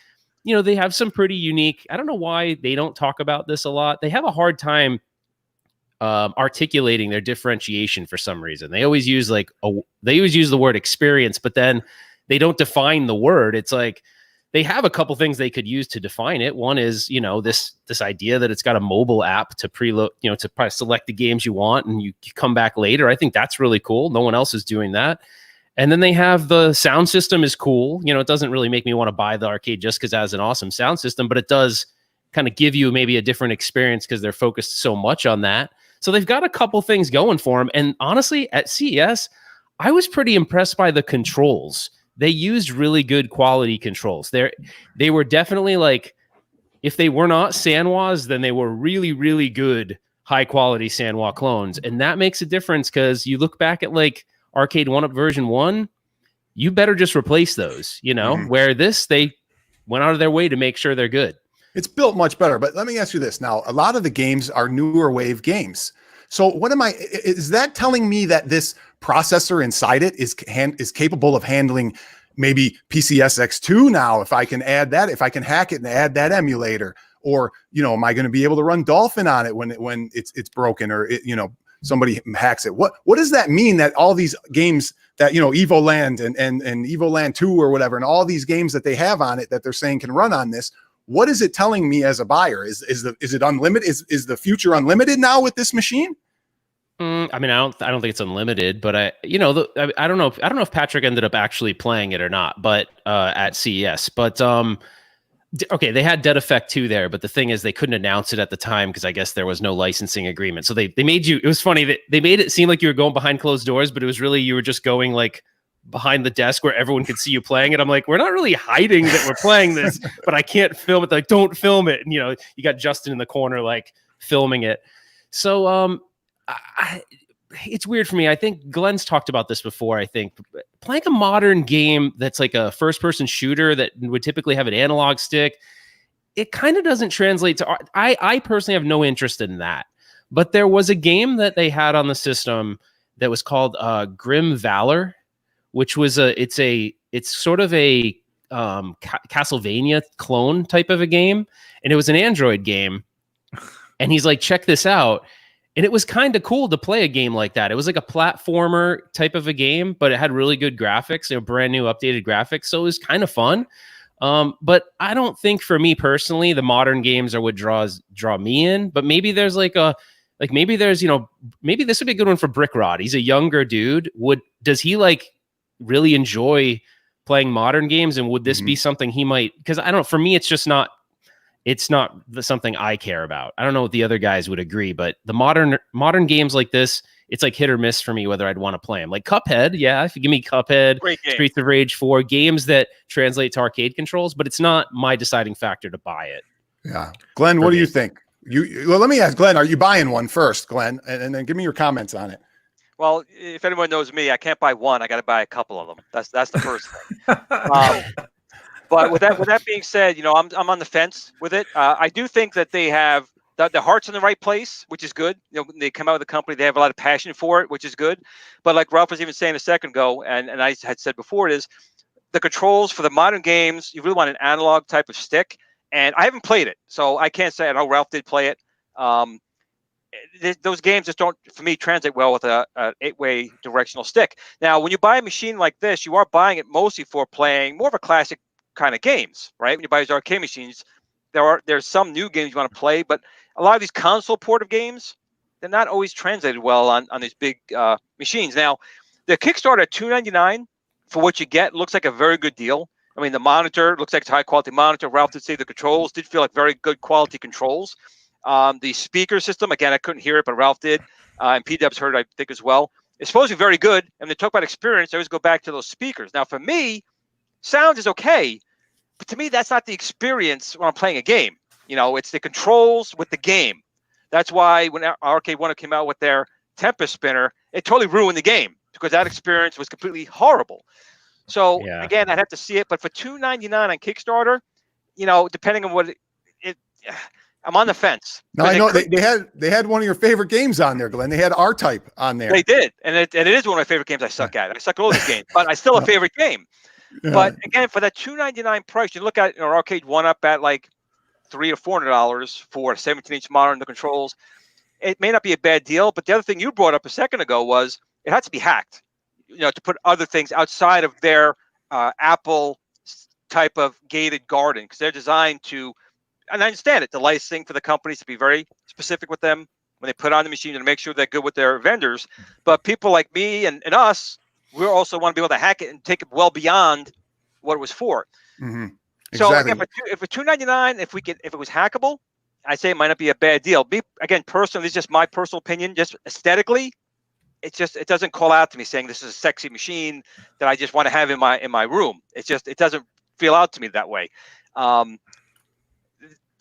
they have some pretty unique, I don't know why they don't talk about this a lot. They have a hard time articulating their differentiation for some reason. They always use the word experience, but then they don't define the word. It's like they have a couple things they could use to define it. One is, this idea that it's got a mobile app to preload, to probably select the games you want and you come back later. I think that's really cool. No one else is doing that. And then they have the sound system is cool. It doesn't really make me want to buy the arcade just because it has an awesome sound system, but it does kind of give you maybe a different experience because they're focused so much on that. So they've got a couple things going for them. And honestly, at CES, I was pretty impressed by the controls. They used really good quality controls. They were definitely like, if they were not Sanwas, then they were really, really good, high quality Sanwa clones. And that makes a difference because you look back at like Arcade 1-Up version 1, you better just replace those, where they went out of their way to make sure they're good. It's built much better, but let me ask you this. Now, a lot of the games are newer wave games. So is that telling me that this processor inside it is capable of handling maybe PCSX2 now, if I can add that, if I can hack it and add that emulator, or, am I going to be able to run Dolphin on it when it's broken or somebody hacks it? What does that mean that all these games that, Evo Land and Evo Land 2 or whatever, and all these games that they have on it that they're saying can run on this, what is it telling me as a buyer? Is it unlimited? Is the future unlimited now with this machine? I mean, I don't think it's unlimited, but I don't know if Patrick ended up actually playing it or not, but at CES, but okay, they had Dead Effect 2 there, but the thing is they couldn't announce it at the time because I guess there was no licensing agreement. So they made it was funny that they made it seem like you were going behind closed doors, but it was really, you were just going like behind the desk where everyone could see you playing it. I'm like, we're not really hiding that we're playing this, but I can't film it. Like, don't film it. And, you got Justin in the corner, like filming it. So, it's weird for me. I think Glenn's talked about this before. I think playing a modern game that's like a first-person shooter that would typically have an analog stick, it kind of doesn't translate to. I personally have no interest in that. But there was a game that they had on the system that was called Grim Valor, which was it's sort of a Castlevania clone type of a game, and it was an Android game. And he's like, check this out. And it was kind of cool to play a game like that. It was like a platformer type of a game, but it had really good graphics, brand new updated graphics. So it was kind of fun. But I don't think for me personally, the modern games are what draw me in. But maybe there's maybe this would be a good one for Brick Rod. He's a younger dude. Does he like really enjoy playing modern games? And would this be something he might, because I don't know, for me, it's not something I care about. I don't know what the other guys would agree, but the modern games like this, it's like hit or miss for me whether I'd want to play them. Like Cuphead, yeah, if you give me Cuphead, Streets of Rage 4, games that translate to arcade controls, but it's not my deciding factor to buy it. Yeah. Glenn, what do you think? Well, let me ask Glenn, are you buying one first, Glenn? And then give me your comments on it. Well, if anyone knows me, I can't buy one. I got to buy a couple of them. That's the first thing. But with that being said, I'm on the fence with it. I do think that they have the heart's in the right place, which is good. They come out with a company, they have a lot of passion for it, which is good. But like Ralph was even saying a second ago, and I had said before, it is the controls for the modern games. You really want an analog type of stick, and I haven't played it, so I can't say. I know Ralph did play it. Those games just don't, for me, translate well with a 8-way directional stick. Now, when you buy a machine like this, you are buying it mostly for playing more of a classic kind of games, right? When you buy these arcade machines, there's some new games you want to play, but a lot of these console portive games, they're not always translated well on these big machines. Now, the Kickstarter at $299 for what you get looks like a very good deal. I mean, the monitor looks like it's a high quality monitor. Ralph did say the controls did feel like very good quality controls. The speaker system, again, I couldn't hear it, but Ralph did, and Pdubs heard it, I think, as well. It's supposed to be very good, and they talk about experience. I always go back to those speakers. Now, for me, sound is okay, but to me, that's not the experience when I'm playing a game. It's the controls with the game. That's why when Arcade One came out with their Tempest spinner, it totally ruined the game because that experience was completely horrible. So again, I'd have to see it, but for $299 on Kickstarter, depending on what I'm on the fence. No, I know they had one of your favorite games on there, Glenn. They had R-Type on there. They did, and it is one of my favorite games I suck at. I suck at all these games, but I still a favorite game. Yeah. But again, for that $299 price, you look at Arcade One up at like $300 or $400 for a 17-inch monitor and the controls. It may not be a bad deal, but the other thing you brought up a second ago was it had to be hacked, to put other things outside of their Apple type of gated garden, because they're designed to. And I understand it, the licensing for the companies to be very specific with them when they put on the machine and make sure they're good with their vendors. But people like me and us, we also want to be able to hack it and take it well beyond what it was for. Mm-hmm. Exactly. So again, if for $299, if it was hackable, I say it might not be a bad deal. Again, personally, this is just my personal opinion. Just aesthetically, it doesn't call out to me saying this is a sexy machine that I just want to have in my room. It doesn't feel out to me that way.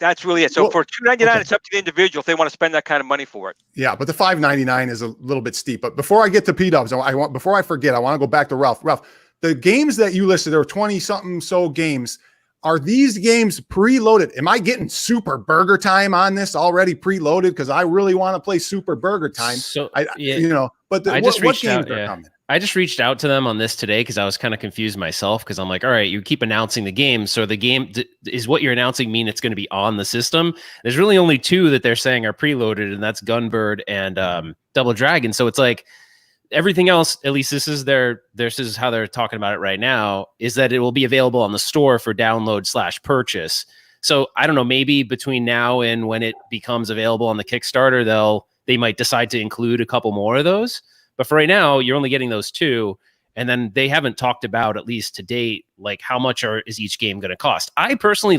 That's really it. So for $299, it's up to the individual if they want to spend that kind of money for it. Yeah, but the $599 is a little bit steep. But before I get to Pdubs, before I forget, I want to go back to Ralph. Ralph, the games that you listed, there were 20-something games. Are these games preloaded? Am I getting Super Burger Time on this already preloaded? Because I really want to play Super Burger Time. So what games are coming? I just reached out to them on this today because I was kind of confused myself, because I'm like, all right, you keep announcing the game. So the game is what you're announcing mean it's going to be on the system? There's really only two that they're saying are preloaded, and that's Gunbird and Double Dragon. So it's like everything else, at least this is how they're talking about it right now, is that it will be available on the store for download/purchase. So I don't know, maybe between now and when it becomes available on the Kickstarter, they might decide to include a couple more of those. But for right now, you're only getting those two. And then they haven't talked about, at least to date, like how much is each game going to cost. I personally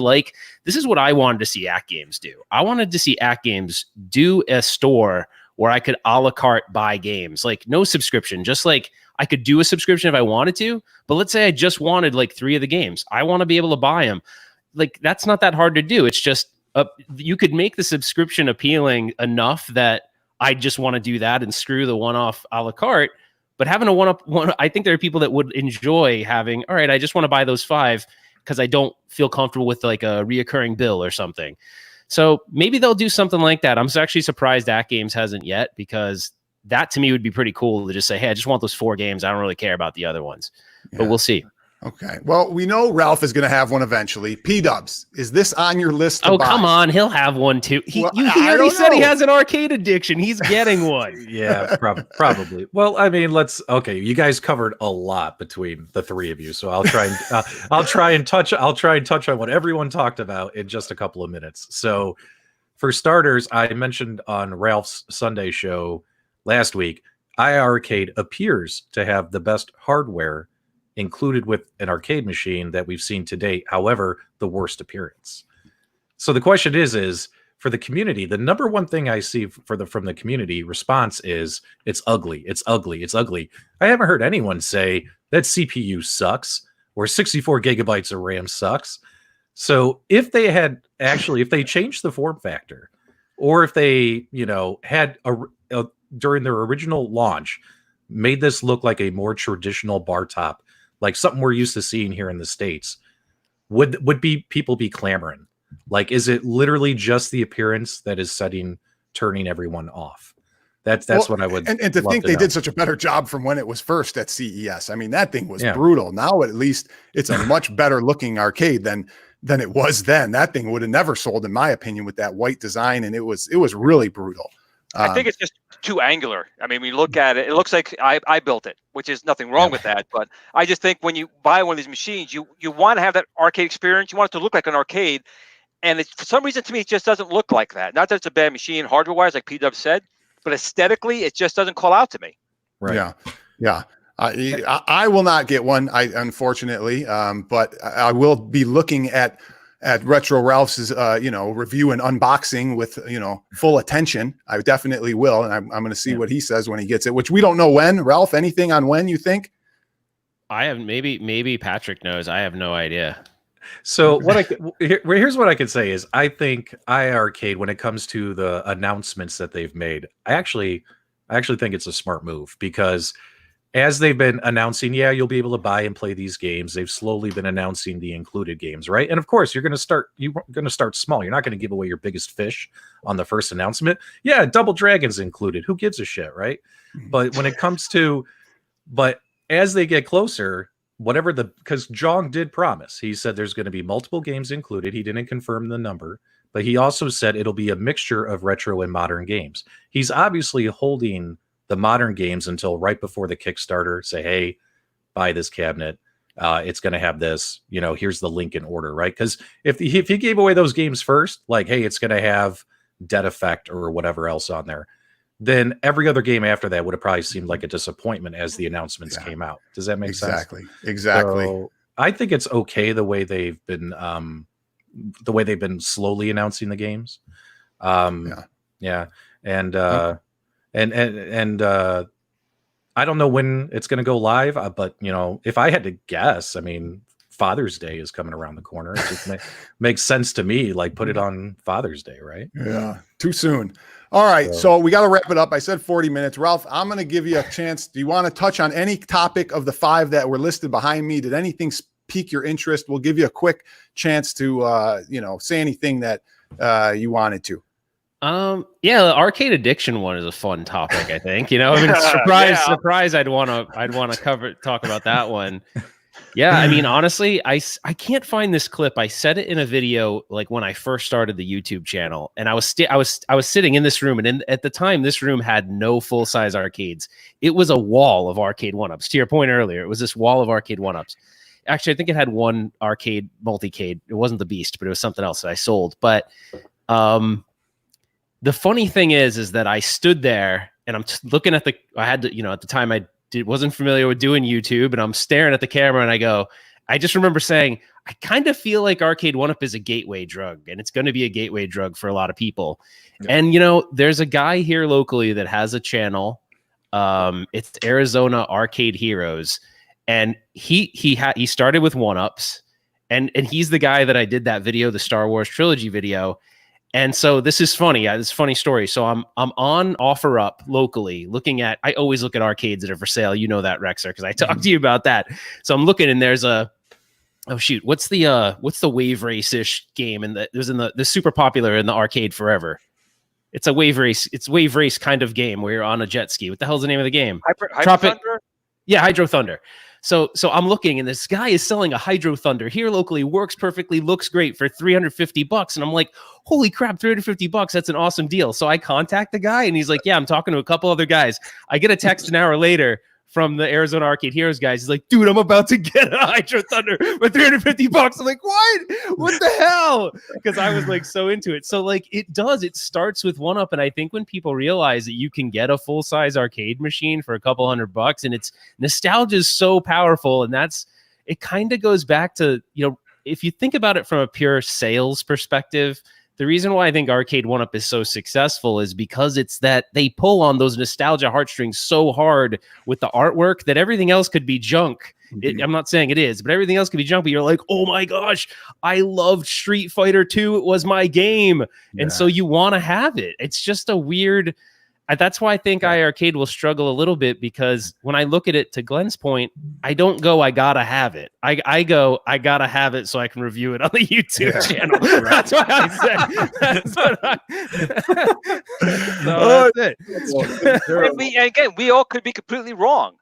this is what I wanted to see Act Games do. I wanted to see Act Games do a store where I could a la carte buy games, like no subscription, just like I could do a subscription if I wanted to. But let's say I just wanted like 3 of the games. I want to be able to buy them. Like that's not that hard to do. It's just you could make the subscription appealing enough that I just want to do that and screw the one-off a la carte. But having a one, I think there are people that would enjoy having, all right, I just want to buy those 5 because I don't feel comfortable with like a reoccurring bill or something. So maybe they'll do something like that. I'm actually surprised Act Games hasn't yet, because that to me would be pretty cool to just say, hey, I just want those 4 games. I don't really care about the other ones, but we'll see. Okay. Well, we know Ralph is going to have one eventually. Pdubs, is this on your list? Come on. He'll have one too. He already said he has an arcade addiction. He's getting one. Yeah, probably. Well, I mean, you guys covered a lot between the 3 of you. So I'll try and touch on what everyone talked about in just a couple of minutes. So for starters, I mentioned on Ralph's Sunday show last week, iIcade appears to have the best hardware included with an arcade machine that we've seen to date. However, the worst appearance. So the question is for the community, the number one thing I see from the community response is it's ugly. It's ugly. It's ugly. I haven't heard anyone say that CPU sucks or 64 gigabytes of RAM sucks. So if they changed the form factor, or if they, had during their original launch, made this look like a more traditional bar top, like something we're used to seeing here in the States, would people be clamoring? Like, is it literally just the appearance that is turning everyone off? That's what I would. And to think they did such a better job from when it was first at CES. I mean, that thing was brutal. Now at least it's a much better looking arcade than it was then. That thing would have never sold, in my opinion, with that white design, and it was really brutal. I think it's just too angular. I mean, when you look at it, it looks like I built it, which is nothing wrong with that. But I just think when you buy one of these machines, you want to have that arcade experience. You want it to look like an arcade, and for some reason to me, it just doesn't look like that. Not that it's a bad machine hardware-wise, like Pdubs said, but aesthetically, it just doesn't call out to me. Right. Yeah. I will not get one, unfortunately, but I will be looking at Retro Ralph's, review and unboxing with, full attention. I definitely will. And I'm going to see what he says when he gets it, which we don't know when. Ralph, anything on when, you think? I have maybe Patrick knows. I have no idea. So here's what I could say is I think iArcade, when it comes to the announcements that they've made, I actually think it's a smart move, because as they've been announcing, you'll be able to buy and play these games, they've slowly been announcing the included games, right? And of course, you're going to start small. You're not going to give away your biggest fish on the first announcement. Yeah, Double Dragon's included. Who gives a shit, right? But when it comes to, as they get closer, because Jong did promise, he said there's going to be multiple games included. He didn't confirm the number, but he also said it'll be a mixture of retro and modern games. He's obviously holding the modern games until right before the Kickstarter. Say, hey, buy this cabinet. It's going to have this, here's the link in order, right? Because if he gave away those games first, like, hey, it's going to have Dead Effect or whatever else on there, then every other game after that would have probably seemed like a disappointment as the announcements came out. Does that make sense? Exactly. So I think it's okay the way they've been slowly announcing the games. And I don't know when it's going to go live, but if I had to guess, I mean, Father's Day is coming around the corner. It just makes sense to me. Like, put it on Father's Day, right? Yeah, too soon. All right, so we got to wrap it up. I said 40 minutes. Ralph, I'm going to give you a chance. Do you want to touch on any topic of the 5 that were listed behind me? Did anything pique your interest? We'll give you a quick chance to, say anything that you wanted to. The arcade addiction one is a fun topic, I think. Surprise I'd want to talk about that one. Yeah, I mean, honestly, I can't find this clip. I said it in a video like when I first started the YouTube channel, and I was sitting in this room, and at the time this room had no full-size arcades. It was a wall of arcade one-ups. To your point earlier, it was this wall of arcade one-ups. Actually, I think it had one arcade multicade. It wasn't the Beast, but it was something else that I sold. But the funny thing is that I stood there and I'm looking at at the time wasn't familiar with doing YouTube, and I'm staring at the camera and I just remember saying, I kind of feel like arcade one-up is a gateway drug, and it's going to be a gateway drug for a lot of people. Yeah. And, there's a guy here locally that has a channel. It's Arizona Arcade Heroes. And he started with one-ups, and he's the guy that I did that video, the Star Wars trilogy video. And so this is funny. This is a funny story. So I'm on OfferUp locally looking at, I always look at arcades that are for sale. You know that, Rexer, because I talked to you about that. So I'm looking, and there's what's the Wave Race-ish game? And it was the super popular in the arcade forever. It's a wave race. It's wave race kind of game where you're on a jet ski. What the hell's the name of the game? Hydro Thunder? Yeah, Hydro Thunder. So I'm looking, and this guy is selling a Hydro Thunder here locally, works perfectly, looks great for $350. And I'm like, holy crap, $350. That's an awesome deal. So I contact the guy, and he's like, yeah, I'm talking to a couple other guys. I get a text an hour later from the Arizona Arcade Heroes guys. He's like, dude, I'm about to get a Hydro Thunder for $350. I'm like, what the hell? Because I was like so into it. So like it starts with one-up. And I think when people realize that you can get a full-size arcade machine for a couple $100, and it's nostalgia is so powerful. And it kind of goes back to, if you think about it from a pure sales perspective, the reason why I think arcade one-up is so successful is because it's that they pull on those nostalgia heartstrings so hard with the artwork that everything else could be junk. I'm not saying it is, but everything else could be junk. But you're like, oh my gosh, I loved Street Fighter 2. It was my game. Yeah. And so you want to have it. It's just a weird, That's why I think iArcade will struggle a little bit, because when I look at it, to Glen's point, I don't go, I gotta have it. I go, I gotta have it so I can review it on the YouTube channel. That's what I said. That's what that's it. And again, we all could be completely wrong.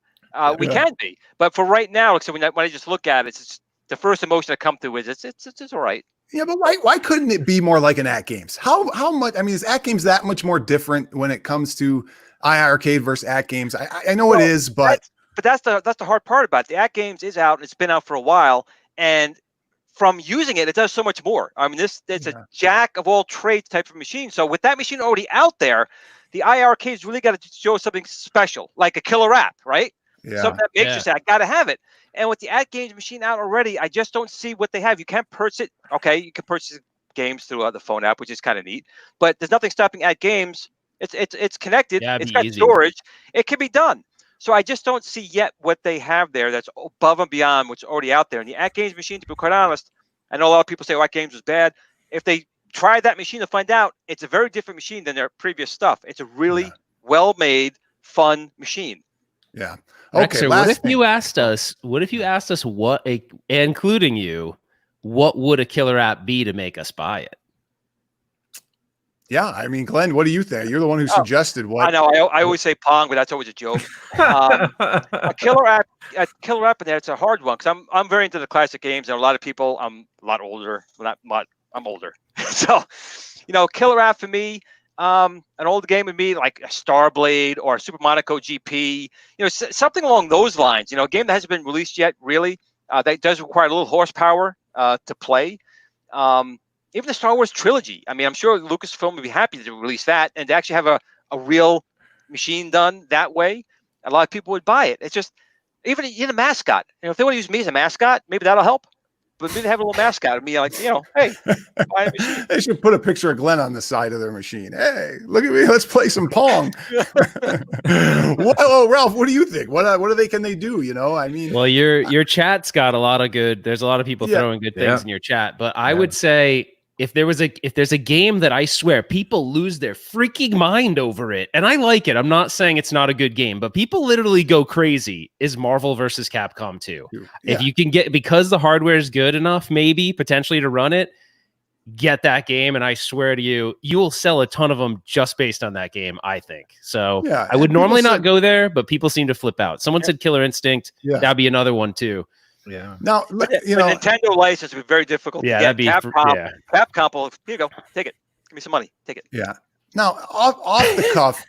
We can be, but for right now, so when I just look at it, it's the first emotion I come to is it's all right. Yeah, but why couldn't it be more like an At Games? How much? I mean, is At Games that much more different when it comes to iArcade versus At Games? I know it is, but that's the hard part about it. The At Games is out and it's been out for a while, and from using it, it does so much more. I mean, it's a jack of all trades type of machine. So with that machine already out there, the iArcade's really got to show something special, like a killer app, right? yeah, Something that makes you say, I got to have it. And with the At Games machine out already, I just don't see what they have. You can't purchase it. Okay, you can purchase games through the phone app, which is kind of neat. But there's nothing stopping At Games. It's connected. Yeah, it's got storage. It can be done. So I just don't see yet what they have there that's above and beyond what's already out there. And the At Games machine, to be quite honest, I know a lot of people say, At Games was bad. If they try that machine to find out, it's a very different machine than their previous stuff. It's a really well-made, fun machine. Yeah. Okay. What if you asked us what including you, what would a killer app be to make us buy it? Yeah, I mean, Glenn, what do you think? You're the one who suggested what. I know. I always say Pong, but that's always a joke. A killer app in there. It's a hard one because I'm very into the classic games, and a lot of people. I'm a lot older. Well, I'm older. So, killer app for me. An old game would be like a Starblade or Super Monaco GP. Something along those lines. A game that hasn't been released yet. Really, that does require a little horsepower to play. Even the Star Wars trilogy. I mean, I'm sure Lucasfilm would be happy to release that and to actually have a real machine done that way. A lot of people would buy it. It's just, even a mascot. If they want to use me as a mascot, maybe that'll help. But maybe they have a little mascot of me, like, hey, buy a machine. They should put a picture of Glenn on the side of their machine. Hey, look at me. Let's play some Pong. Ralph, what do you think? What can they do? I mean, well, your chat's got a lot of good. There's a lot of people throwing good things in your chat, but I would say if there's a game that I swear people lose their freaking mind over it, and I like it. I'm not saying it's not a good game, but people literally go crazy, is Marvel versus Capcom 2. Yeah. If you can because the hardware is good enough, maybe potentially to run it, get that game. And I swear to you, you will sell a ton of them just based on that game, I think. So I would normally not go there, but people seem to flip out. Someone said Killer Instinct. Yeah. That'd be another one too. Yeah. Now, the Nintendo license would be very difficult. Yeah, to get. Capcom will, here you go, take it. Give me some money. Take it. Yeah. Now, off the cuff,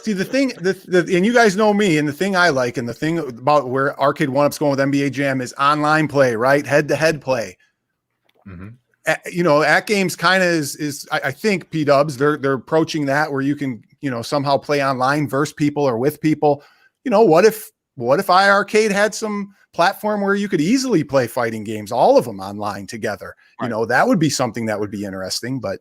see the thing, and you guys know me, and the thing I like, and the thing about where Arcade 1-Up's going with NBA Jam is online play, right? Head-to-head play. Mm-hmm. At Games kind of is I think Pdubs they're approaching that where you can somehow play online versus people or with people. What if iArcade had some platform where you could easily play fighting games, all of them online together? Right. That would be something that would be interesting. But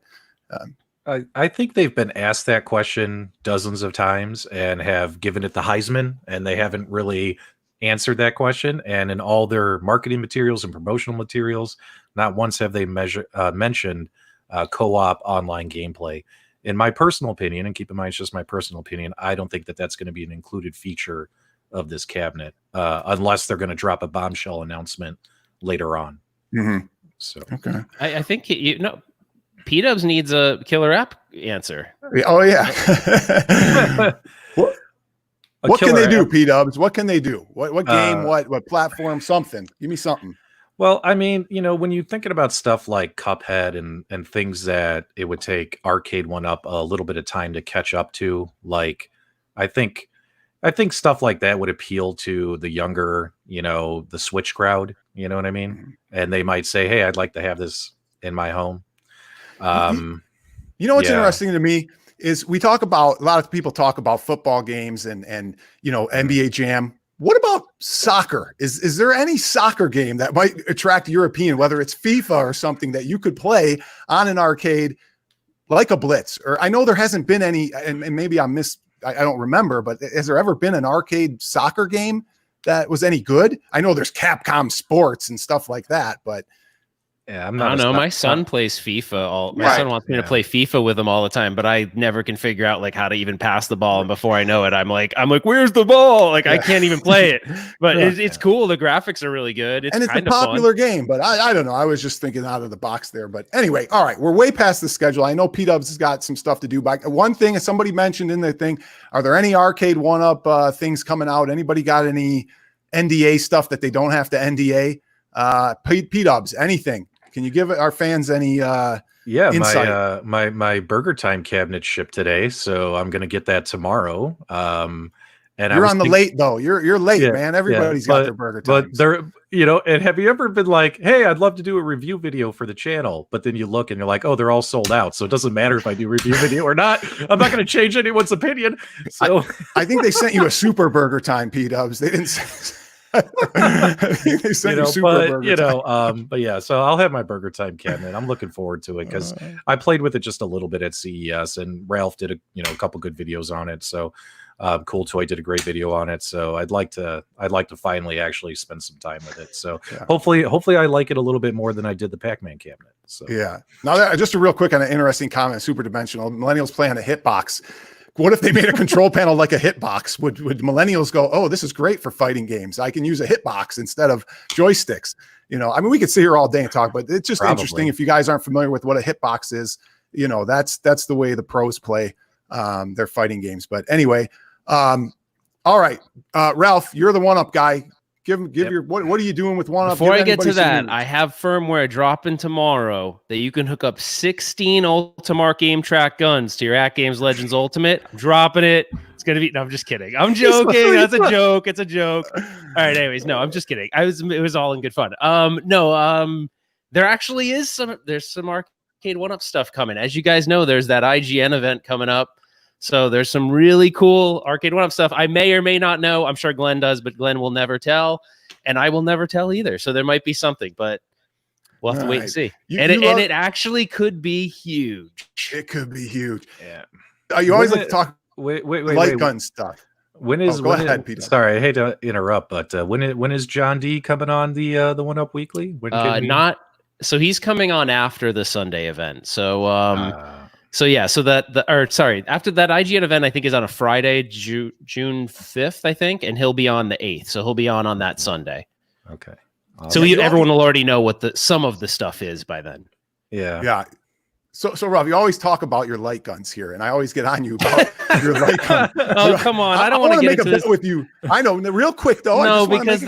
I think they've been asked that question dozens of times and have given it the Heisman, and they haven't really answered that question. And in all their marketing materials and promotional materials, not once have they mentioned co-op online gameplay. In my personal opinion, and keep in mind it's just my personal opinion, I don't think that that's going to be an included feature of this cabinet, unless they're going to drop a bombshell announcement later on. Mm-hmm. So okay, I think Pdubs needs a killer app answer. Oh yeah. What can they do, Pdubs? What can they do? What game? What platform? Something. Give me something. Well, I mean, when you're thinking about stuff like Cuphead and things that it would take Arcade 1-Up a little bit of time to catch up to, like I think stuff like that would appeal to the younger, the Switch crowd. You know what I mean? And they might say, "Hey, I'd like to have this in my home." What's interesting to me is a lot of people talk about football games and NBA Jam. What about soccer? Is there any soccer game that might attract European, whether it's FIFA or something that you could play on an arcade like a Blitz? Or I know there hasn't been any, and maybe I don't remember, but has there ever been an arcade soccer game that was any good? I know there's Capcom Sports and stuff like that, but Yeah, I'm I not. don't know. My son plays FIFA. My Right. son wants me to play FIFA with him all the time, but I never can figure out like how to even pass the ball. And before I know it, I'm like, where's the ball? Like I can't even play it. But it's cool. The graphics are really good. It's a popular game, but I don't know. I was just thinking out of the box there. But anyway, all right, we're way past the schedule. I know Pdubs has got some stuff to do. But one thing, as somebody mentioned in the thing, are there any arcade one-up things coming out? Anybody got any NDA stuff that they don't have to NDA? Pdubs, anything? Can you give our fans any insight? My Burger Time cabinet shipped today, so I'm gonna get that tomorrow. And you're on the late though. You're late, man. Everybody's got their Burger Times. But they're, and have you ever been like, hey, I'd love to do a review video for the channel, but then you look and you're like, oh, they're all sold out, so it doesn't matter if I do a review video or not. I'm not going to change anyone's opinion. So I think they sent you a Super Burger Time, Pdubs. They didn't say they sent you Super Burger Time. But yeah, so I'll have my Burger Time cabinet. I'm looking forward to it because I played with it just a little bit at CES, and Ralph did a couple good videos on it. So Cool Toy did a great video on it. So I'd like to finally actually spend some time with it. So hopefully I like it a little bit more than I did the Pac-Man cabinet. So now just a real quick on an interesting comment. Super Dimensional millennials play on a hitbox. What if they made a control panel like a hitbox? Would millennials go, oh, this is great for fighting games. I can use a hitbox instead of joysticks. I mean, we could sit here all day and talk, but it's just interesting. If you guys aren't familiar with what a hitbox is, that's the way the pros play their fighting games. But anyway, all right, Ralph, you're the one-up guy. Give your what are you doing with one-up? Before I get to that, I have firmware dropping tomorrow that you can hook up 16 Ultimark game track guns to your At Games Legends Ultimate. I'm dropping it. It's gonna be. No, I'm just kidding. I'm joking. That's a joke. It's a joke. All right. Anyways, no, I'm just kidding. It was all in good fun. There actually is some arcade one-up stuff coming. As you guys know, there's that IGN event coming up. So there's some really cool arcade one-up stuff. I may or may not know. I'm sure Glen does, but Glen will never tell, and I will never tell either. So there might be something, but we'll have to wait and see. It actually could be huge. It could be huge. Yeah. You always like to talk wait, light gun stuff. When is go ahead, Peter? Sorry, I hate to interrupt, but when is John D coming on the One Up Weekly? So he's coming on after the Sunday event. So after that IGN event, I think is on a Friday, June 5th, I think, and he'll be on the 8th. So he'll be on that Sunday. Okay. So everyone will already know what some of the stuff is by then. Yeah. Yeah. So Rob, you always talk about your light guns here, and I always get on you about your light gun. Oh, come on! I don't want to get into this with you. I know, real quick though. No, because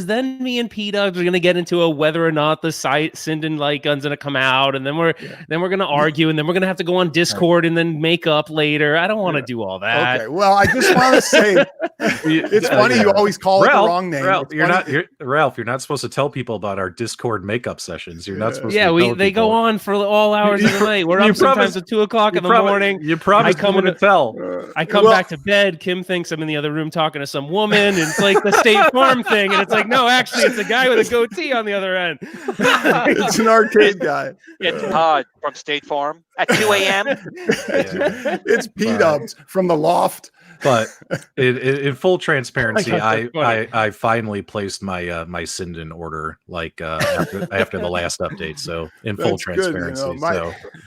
then me and Pdubs are going to get into whether or not the Sinden light gun's going to come out, and then we're going to argue, and then we're going to have to go on Discord and then make up later. I don't want to do all that. Okay. Well, I just want to say it's funny you always call it the wrong name. Ralph, you're not supposed to tell people about our Discord makeup sessions. You're not supposed to. They go on for all hours of the night. We're up sometimes at 2:00 in the morning. You promised I wouldn't tell. I come back to bed. Kim thinks I'm in the other room talking to some woman, and it's like the State Farm thing, and it's like, no, actually, it's a guy with a goatee on the other end. It's an arcade guy. Todd from State Farm at 2 a.m. It's Pdubs from the Loft. But in full transparency, I finally placed my my Sinden order after the last update. So in full transparency,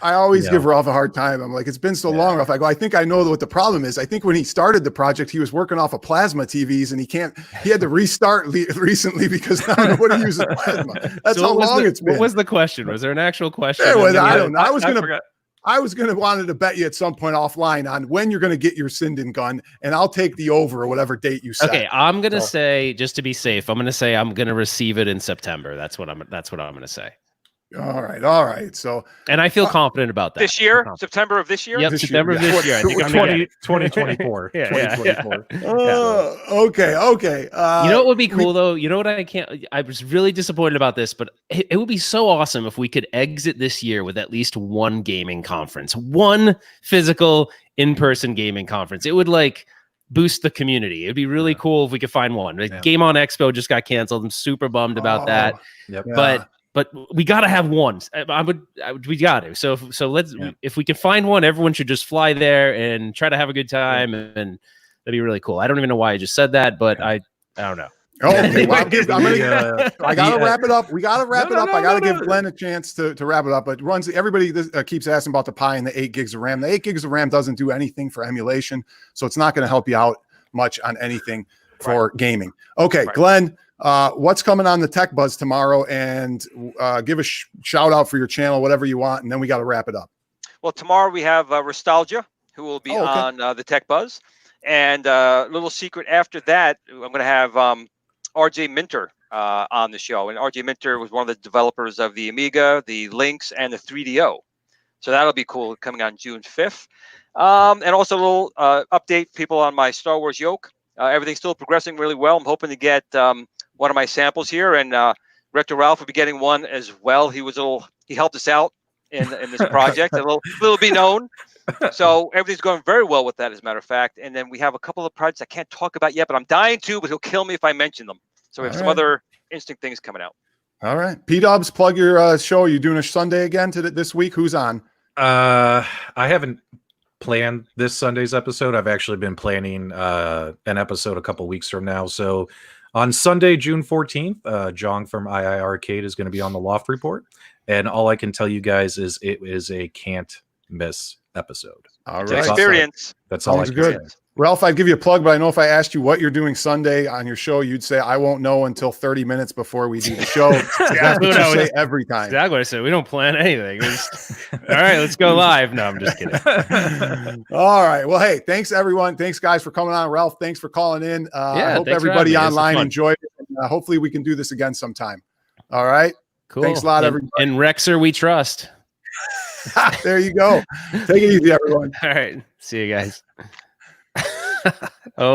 I always give Ralph a hard time. I'm like, it's been so long, Ralph. I go, I think I know what the problem is. I think when he started the project, he was working off of plasma TVs, and he had to restart recently because now nobody uses plasma. That's how long it's been. What was the question? Was there an actual question? I don't know. I was gonna wanted to bet you at some point offline on when you're gonna get your Sinden gun, and I'll take the over or whatever date you set. Okay, I'm gonna say, just to be safe, I'm gonna receive it in September. That's what I'm gonna say. All right. So, and I feel confident about that. This year, September of this year. Yep, September of this year. I think 2024. 2024. Okay. You know what would be cool though? You know what I was really disappointed about this, but it would be so awesome if we could exit this year with at least one gaming conference, one physical in-person gaming conference. It would boost the community. It'd be really cool if we could find one. Game On Expo just got canceled. I'm super bummed about that. Yep. But we got to have one. We got to. So let's. If we can find one, everyone should just fly there and try to have a good time, and that'd be really cool. I don't even know why I just said that, but I don't know. Oh, okay. Well, I gotta the, wrap it up. We gotta wrap it up. I gotta give no. Glenn a chance to wrap it up. But everybody keeps asking about the Pi and the 8 gigs of RAM. The 8 gigs of RAM doesn't do anything for emulation, so it's not going to help you out much on anything for gaming. Okay, Glenn, what's coming on the Tech Buzz tomorrow? And give a shout out for your channel, whatever you want, and then we got to wrap it up. Well, tomorrow we have Nostalgia, who will be on the Tech Buzz. And a little secret after that, I'm going to have RJ Minter on the show. And RJ Minter was one of the developers of the Amiga, the Lynx, and the 3DO. So that'll be cool, coming on June 5th. And also a little update, people on my Star Wars yoke. Everything's still progressing really well. I'm hoping to get one of my samples here, and Rector Ralph will be getting one as well. He helped us out in this project, a little be known. So everything's going very well with that, as a matter of fact. And then we have a couple of projects I can't talk about yet, but I'm dying to, but he'll kill me if I mention them. So we have some other interesting things coming out. All right. Pdubs, plug your show. Are you doing a Sunday again this week? Who's on? I haven't planned this Sunday's episode. I've actually been planning an episode a couple weeks from now. So on Sunday, June 14th, Jong from iIcade is going to be on the Loft Report. And all I can tell you guys is it is a can't miss episode. All right. Experience. That's all I can say. Ralph, I'd give you a plug, but I know if I asked you what you're doing Sunday on your show, you'd say, I won't know until 30 minutes before we do the show. That's what you say every time. Exactly what I said. We don't plan anything. All right, let's go live. No, I'm just kidding. All right. Well, hey, thanks, everyone. Thanks, guys, for coming on. Ralph, thanks for calling in. I hope everybody online enjoyed it. And, hopefully we can do this again sometime. All right. Cool. Thanks a lot, everybody. In Rexer, we trust. There you go. Take it easy, everyone. All right. See you guys. Oh.